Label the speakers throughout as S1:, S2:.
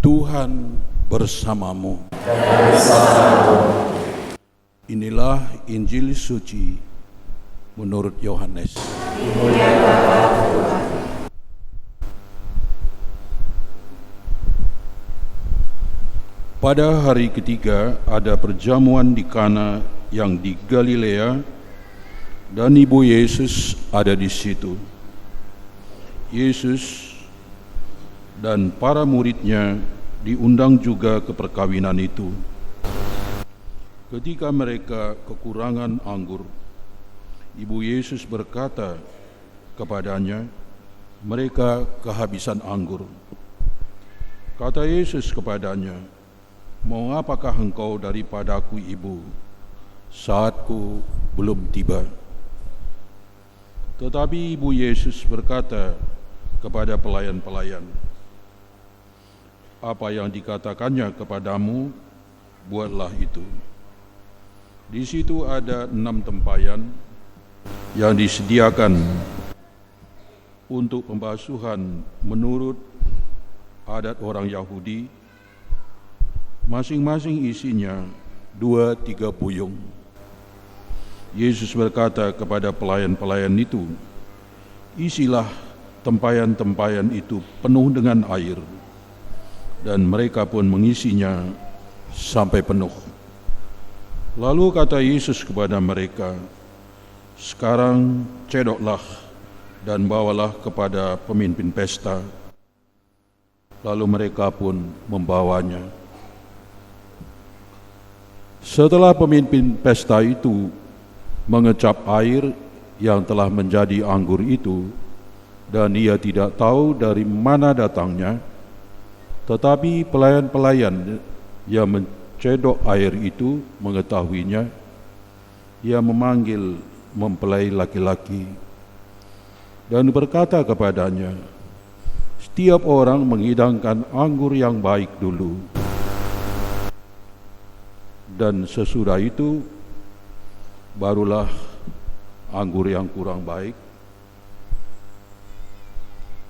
S1: Tuhan bersamamu. Inilah Injil suci menurut Yohanes. Pada hari ketiga ada perjamuan di Kana yang di Galilea, dan ibu Yesus ada di situ. Yesus dan para muridnya diundang juga ke perkawinan itu. Ketika mereka kekurangan anggur, ibu Yesus berkata kepadanya, "Mereka kehabisan anggur." Kata Yesus kepadanya, "Mau apakah engkau daripadaku, ibu? Saatku belum tiba." Tetapi ibu Yesus berkata kepada pelayan-pelayan, "Apa yang dikatakannya kepadamu, buatlah itu." Di situ ada 6 tempayan yang disediakan untuk pembasuhan menurut adat orang Yahudi, masing-masing isinya 2-3 puyung. Yesus berkata kepada pelayan-pelayan itu, "Isilah tempayan-tempayan itu penuh dengan air." Dan mereka pun mengisinya sampai penuh. Lalu kata Yesus kepada mereka, "Sekarang cedoklah dan bawalah kepada pemimpin pesta." Lalu mereka pun membawanya. Setelah pemimpin pesta itu mengecap air yang telah menjadi anggur itu, dan ia tidak tahu dari mana datangnya, tetapi pelayan-pelayan yang mencedok air itu mengetahuinya, ia memanggil mempelai laki-laki dan berkata kepadanya, "Setiap orang menghidangkan anggur yang baik dulu, dan sesudah itu barulah anggur yang kurang baik.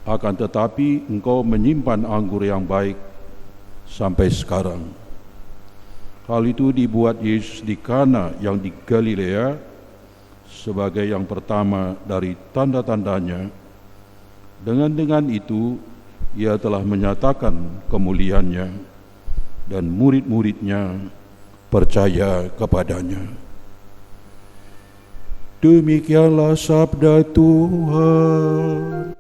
S1: Akan tetapi engkau menyimpan anggur yang baik sampai sekarang." Hal itu dibuat Yesus di Kana yang di Galilea sebagai yang pertama dari tanda-tandanya. Dengan itu ia telah menyatakan kemuliaannya, dan murid-muridnya percaya kepadanya. Demikianlah sabda Tuhan.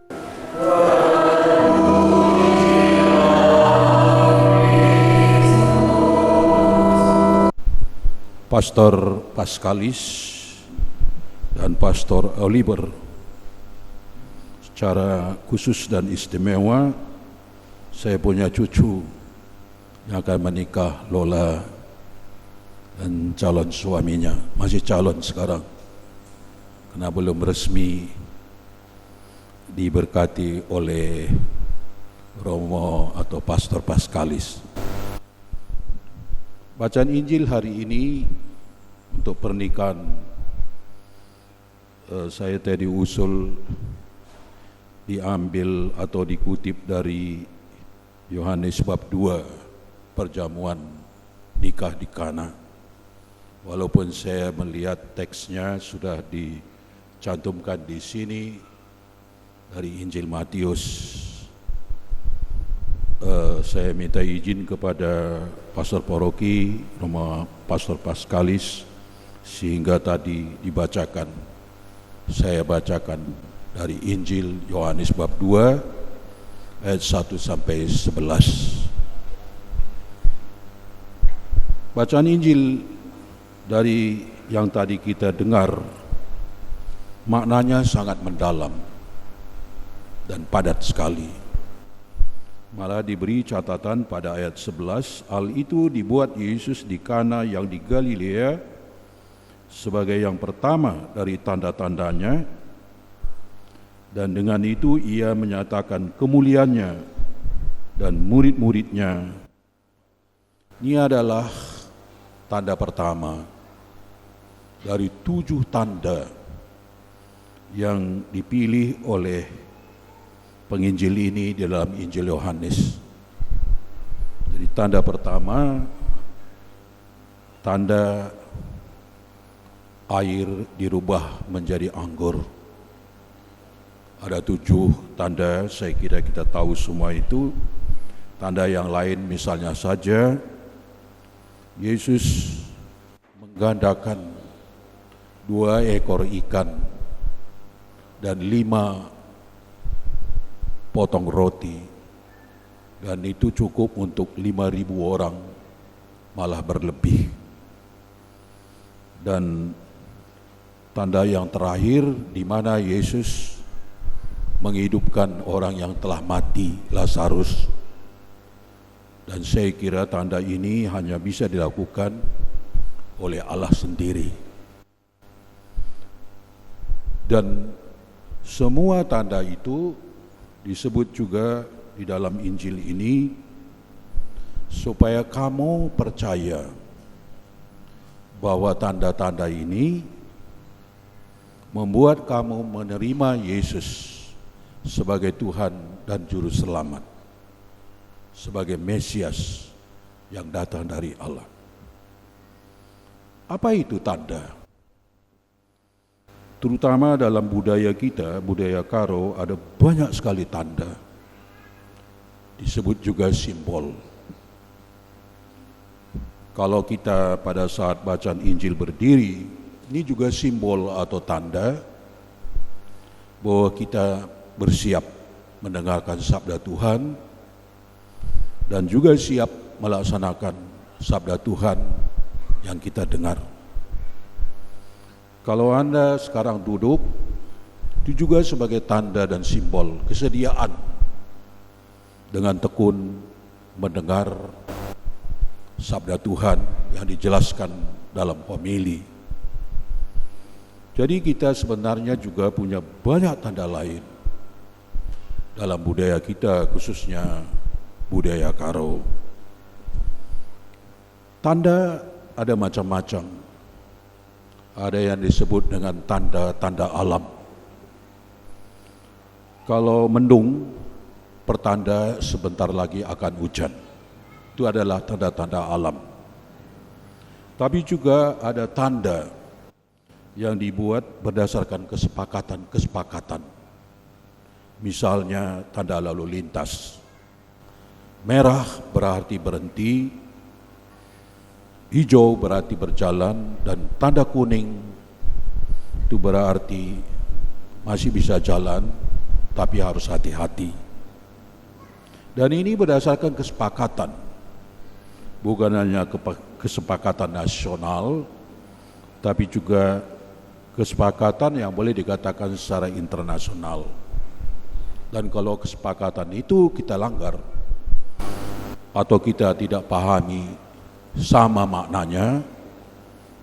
S1: Pastor Paskalis dan Pastor Oliver secara khusus dan istimewa, saya punya cucu yang akan menikah, Lola, dan calon suaminya, masih calon sekarang karena belum resmi diberkati oleh Romo atau Pastor Paskalis. Bacaan Injil hari ini untuk pernikahan saya tadi usul diambil atau dikutip dari Yohanes bab 2, perjamuan nikah di Kana. Walaupun saya melihat teksnya sudah dicantumkan di sini dari Injil Matius, saya minta izin kepada Pastor Paroki, Romo Pastor Paskalis, sehingga tadi dibacakan. Saya bacakan dari Injil Yohanes bab 2 ayat 1 sampai 11. Bacaan Injil dari yang tadi kita dengar maknanya sangat mendalam dan padat sekali. Malah diberi catatan pada ayat 11, hal itu dibuat Yesus di Kana yang di Galilea sebagai yang pertama dari tanda-tandanya, dan dengan itu ia menyatakan kemuliaannya, dan murid-muridnya. Ini adalah tanda pertama dari 7 tanda yang dipilih oleh penginjil ini di dalam Injil Yohanes. tanda pertama, tanda air dirubah menjadi anggur. Ada 7 tanda, saya kira kita tahu semua itu. Tanda yang lain misalnya saja, Yesus menggandakan 2 ekor ikan dan 5 potong roti, dan itu cukup untuk 5.000 orang, malah berlebih. Dan tanda yang terakhir di mana Yesus menghidupkan orang yang telah mati, Lazarus. Dan saya kira tanda ini hanya bisa dilakukan oleh Allah sendiri. Dan semua tanda itu disebut juga di dalam Injil ini supaya kamu percaya bahwa tanda-tanda ini membuat kamu menerima Yesus sebagai Tuhan dan Juru Selamat, sebagai Mesias yang datang dari Allah. Apa itu tanda? Terutama dalam budaya kita, budaya Karo, ada banyak sekali tanda. Disebut juga simbol. Kalau kita pada saat bacaan Injil berdiri, ini juga simbol atau tanda bahwa kita bersiap mendengarkan sabda Tuhan dan juga siap melaksanakan sabda Tuhan yang kita dengar. Kalau Anda sekarang duduk, itu juga sebagai tanda dan simbol kesediaan dengan tekun mendengar sabda Tuhan yang dijelaskan dalam homili. Jadi kita sebenarnya juga punya banyak tanda lain dalam budaya kita, khususnya budaya Karo. Tanda ada macam-macam. Ada yang disebut dengan tanda-tanda alam. Kalau mendung, pertanda sebentar lagi akan hujan. Itu adalah tanda-tanda alam. Tapi juga ada tanda yang dibuat berdasarkan kesepakatan. Misalnya tanda lalu lintas. Merah berarti berhenti, hijau berarti berjalan, dan tanda kuning itu berarti masih bisa jalan tapi harus hati-hati. Dan ini berdasarkan kesepakatan, bukan hanya kesepakatan nasional, tapi juga kesepakatan yang boleh dikatakan secara internasional. Dan kalau kesepakatan itu kita langgar atau kita tidak pahami sama maknanya,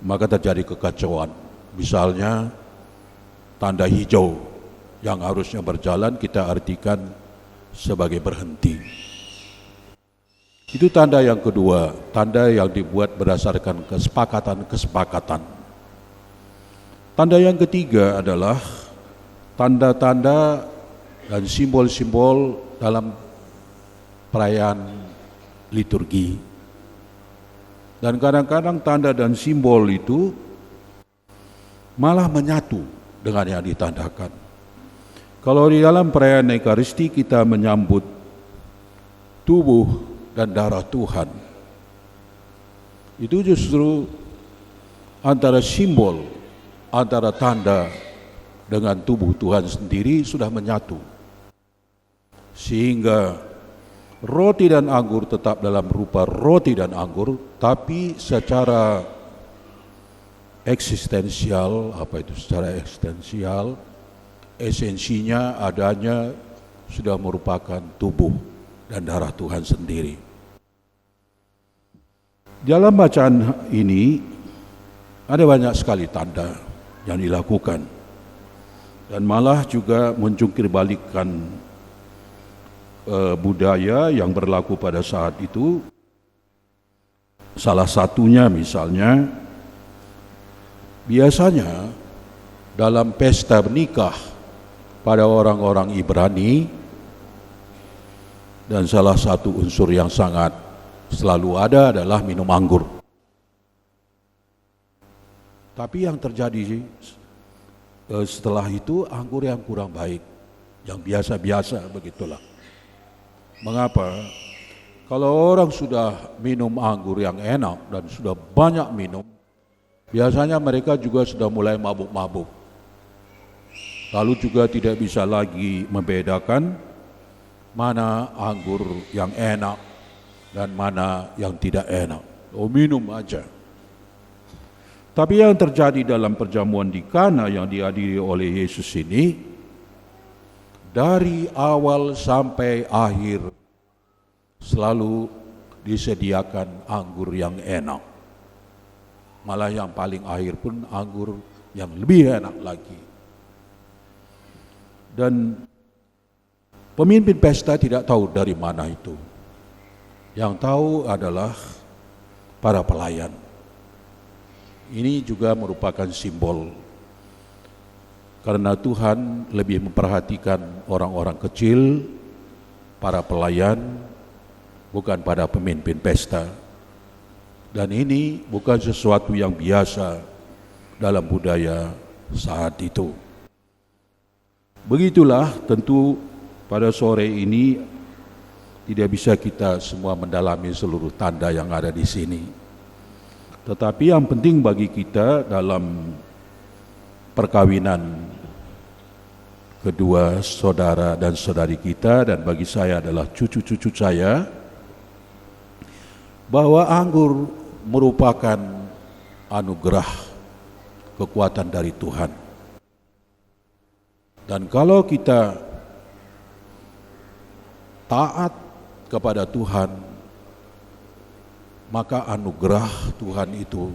S1: maka terjadi kekacauan. Misalnya tanda hijau yang harusnya berjalan kita artikan sebagai berhenti. Itu tanda yang kedua, tanda yang dibuat berdasarkan kesepakatan. Tanda yang ketiga adalah tanda-tanda dan simbol-simbol dalam perayaan liturgi. Dan kadang-kadang tanda dan simbol itu malah menyatu dengan yang ditandakan. Kalau di dalam perayaan Ekaristi kita menyambut tubuh dan darah Tuhan, itu justru antara simbol, antara tanda dengan tubuh Tuhan sendiri sudah menyatu. Sehingga roti dan anggur tetap dalam rupa roti dan anggur, tapi secara eksistensial, esensinya adanya sudah merupakan tubuh dan darah Tuhan sendiri. Dalam bacaan ini ada banyak sekali tanda yang dilakukan, dan malah juga menjungkir balikkan budaya yang berlaku pada saat itu. Salah satunya misalnya, biasanya dalam pesta menikah pada orang-orang Ibrani, dan salah satu unsur yang sangat selalu ada adalah minum anggur. Tapi yang terjadi setelah itu anggur yang kurang baik, yang biasa-biasa begitulah. Mengapa? Kalau orang sudah minum anggur yang enak dan sudah banyak minum, biasanya mereka juga sudah mulai mabuk-mabuk. Lalu juga tidak bisa lagi membedakan mana anggur yang enak dan mana yang tidak enak. Minum aja. Tapi yang terjadi dalam perjamuan di Kana yang dihadiri oleh Yesus ini, dari awal sampai akhir selalu disediakan anggur yang enak. Malah yang paling akhir pun anggur yang lebih enak lagi. Dan pemimpin pesta tidak tahu dari mana itu. Yang tahu adalah para pelayan. Ini juga merupakan simbol, karena Tuhan lebih memperhatikan orang-orang kecil, para pelayan, bukan pada pemimpin pesta. Dan ini bukan sesuatu yang biasa dalam budaya saat itu. Begitulah, tentu pada sore ini tidak bisa kita semua mendalami seluruh tanda yang ada di sini. Tetapi yang penting bagi kita dalam perkawinan kedua saudara dan saudari kita, dan bagi saya adalah cucu-cucu saya, bahwa anggur merupakan anugerah kekuatan dari Tuhan. Dan kalau kita taat kepada Tuhan, maka anugerah Tuhan itu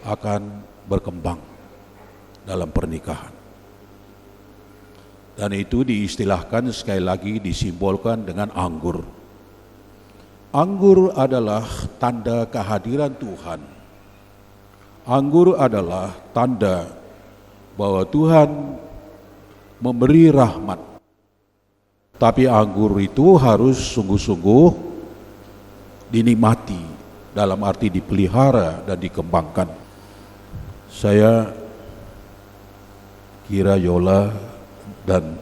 S1: akan berkembang dalam pernikahan. Dan itu diistilahkan sekali lagi, disimbolkan dengan anggur. Anggur adalah tanda kehadiran Tuhan. Anggur adalah tanda bahwa Tuhan memberi rahmat. Tapi anggur itu harus sungguh-sungguh dinikmati, dalam arti dipelihara dan dikembangkan. Saya kira Yola dan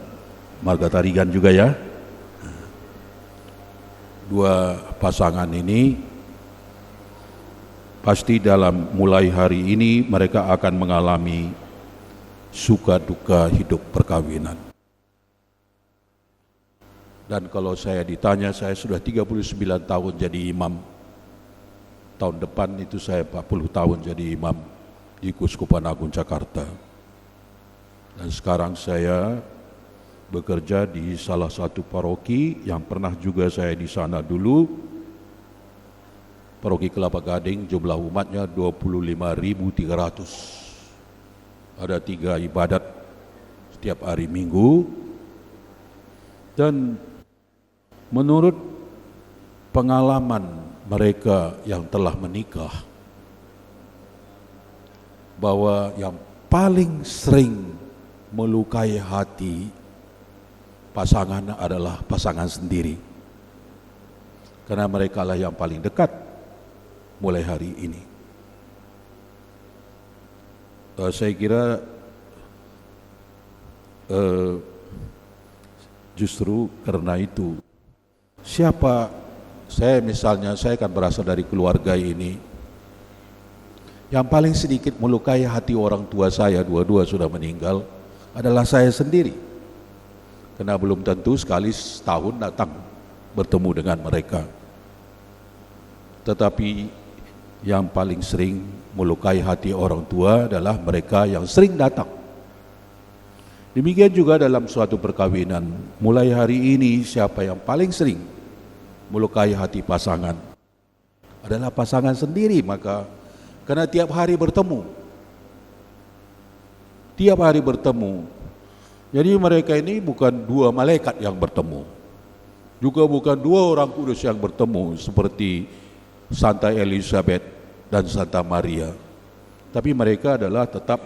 S1: Marga Tarigan juga ya, dua pasangan ini pasti dalam mulai hari ini mereka akan mengalami suka duka hidup perkawinan. Dan kalau saya ditanya, saya sudah 39 tahun jadi imam. Tahun depan itu saya 40 tahun jadi imam di Keuskupan Agung Jakarta. Dan sekarang saya bekerja di salah satu paroki yang pernah juga saya di sana dulu. Paroki Kelapa Gading, jumlah umatnya 25.300. Ada 3 ibadat setiap hari Minggu. Dan menurut pengalaman mereka yang telah menikah, bahwa yang paling sering melukai hati pasangan adalah pasangan sendiri. Karena mereka lah yang paling dekat mulai hari ini. Saya kira justru karena itu, siapa saya misalnya, saya kan berasal dari keluarga ini, yang paling sedikit melukai hati orang tua saya, dua-dua sudah meninggal, adalah saya sendiri. Karena belum tentu sekali setahun datang bertemu dengan mereka. Tetapi yang paling sering melukai hati orang tua adalah mereka yang sering datang. Demikian juga dalam suatu perkawinan, mulai hari ini siapa yang paling sering melukai hati pasangan adalah pasangan sendiri. Maka karena tiap hari bertemu, jadi mereka ini bukan dua malaikat yang bertemu, juga bukan dua orang kudus yang bertemu seperti Santa Elizabeth dan Santa Maria, tapi mereka adalah tetap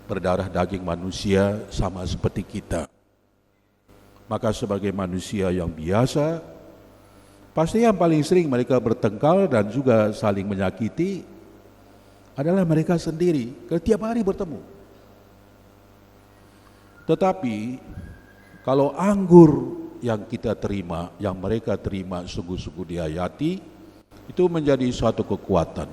S1: berdarah daging manusia sama seperti kita. Maka sebagai manusia yang biasa, Pasti yang paling sering mereka bertengkar dan juga saling menyakiti adalah mereka sendiri, karena tiap hari bertemu. Tetapi kalau anggur yang kita terima, yang mereka terima sungguh-sungguh dihayati, itu menjadi suatu kekuatan.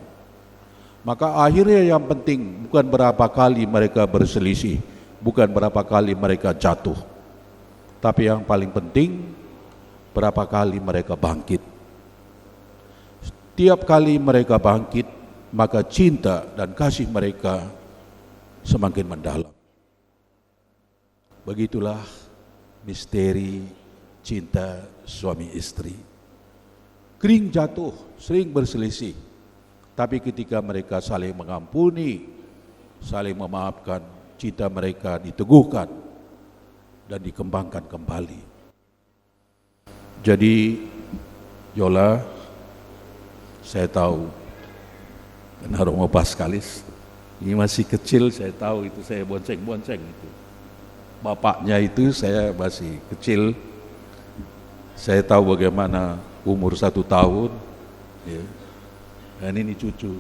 S1: Maka akhirnya yang penting bukan berapa kali mereka berselisih, bukan berapa kali mereka jatuh, tapi yang paling penting berapa kali mereka bangkit. Setiap kali mereka bangkit, maka cinta dan kasih mereka semakin mendalam. Begitulah misteri cinta suami istri. Kering jatuh, sering berselisih, tapi ketika mereka saling mengampuni, saling memaafkan, cinta mereka diteguhkan dan dikembangkan kembali. Jadi Yola, saya tahu, karena Romo Paskalis ini masih kecil, saya tahu itu, saya bonceng-bonceng itu. Bapaknya itu saya masih kecil, saya tahu bagaimana umur 1 tahun, ya, dan ini cucu.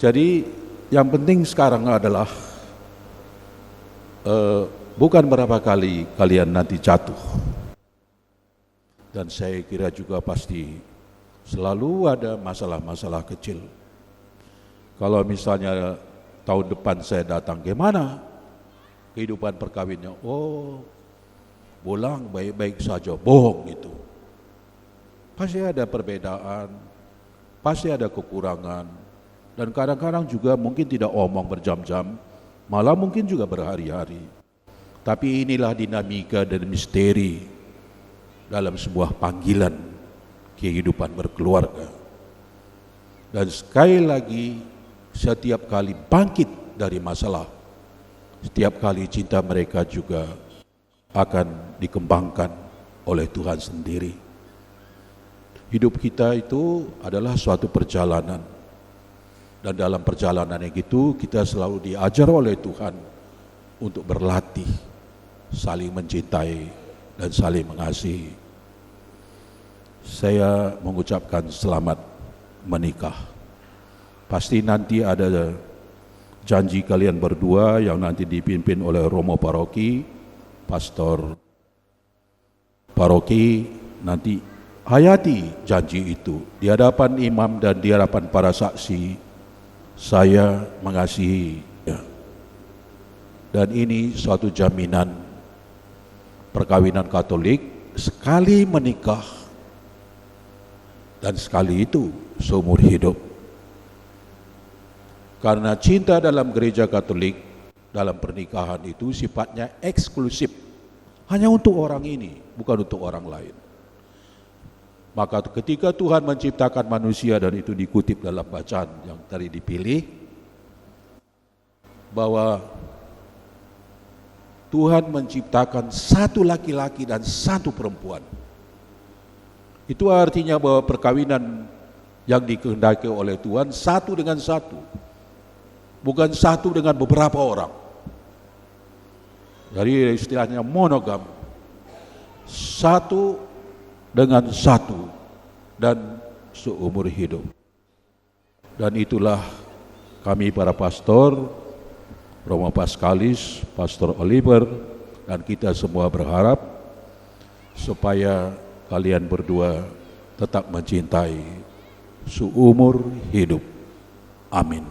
S1: Jadi yang penting sekarang adalah bukan berapa kali kalian nanti jatuh. Dan saya kira juga pasti selalu ada masalah-masalah kecil. Kalau misalnya tahun depan saya datang, gimana kehidupan perkawinnya? Oh, bolang baik-baik saja, bohong itu. Pasti ada perbedaan, pasti ada kekurangan, dan kadang-kadang juga mungkin tidak omong berjam-jam, malah mungkin juga berhari-hari. Tapi inilah dinamika dan misteri dalam sebuah panggilan kehidupan berkeluarga. Dan sekali lagi, setiap kali bangkit dari masalah, setiap kali cinta mereka juga akan dikembangkan oleh Tuhan sendiri. Hidup kita itu adalah suatu perjalanan, dan dalam perjalanan yang itu kita selalu diajar oleh Tuhan untuk berlatih, saling mencintai dan saling mengasihi. Saya mengucapkan selamat menikah. Pasti nanti ada janji kalian berdua yang nanti dipimpin oleh Romo Paroki, Pastor Paroki, nanti hayati janji itu di hadapan imam dan di hadapan para saksi. Saya mengasihi, ya. Dan ini suatu jaminan perkawinan Katolik, sekali menikah dan sekali itu seumur hidup. Karena cinta dalam gereja Katolik, dalam pernikahan itu sifatnya eksklusif, hanya untuk orang ini, bukan untuk orang lain. Maka ketika Tuhan menciptakan manusia, dan itu dikutip dalam bacaan yang tadi dipilih, bahwa Tuhan menciptakan satu laki-laki dan satu perempuan. Itu artinya bahwa perkawinan yang dikehendaki oleh Tuhan satu dengan satu, bukan satu dengan beberapa orang. Jadi istilahnya monogam, satu dengan satu dan seumur hidup. Dan itulah kami para pastor, Romo Paskalis, Pastor Oliver, dan kita semua berharap supaya kalian berdua tetap mencintai seumur hidup. Amin.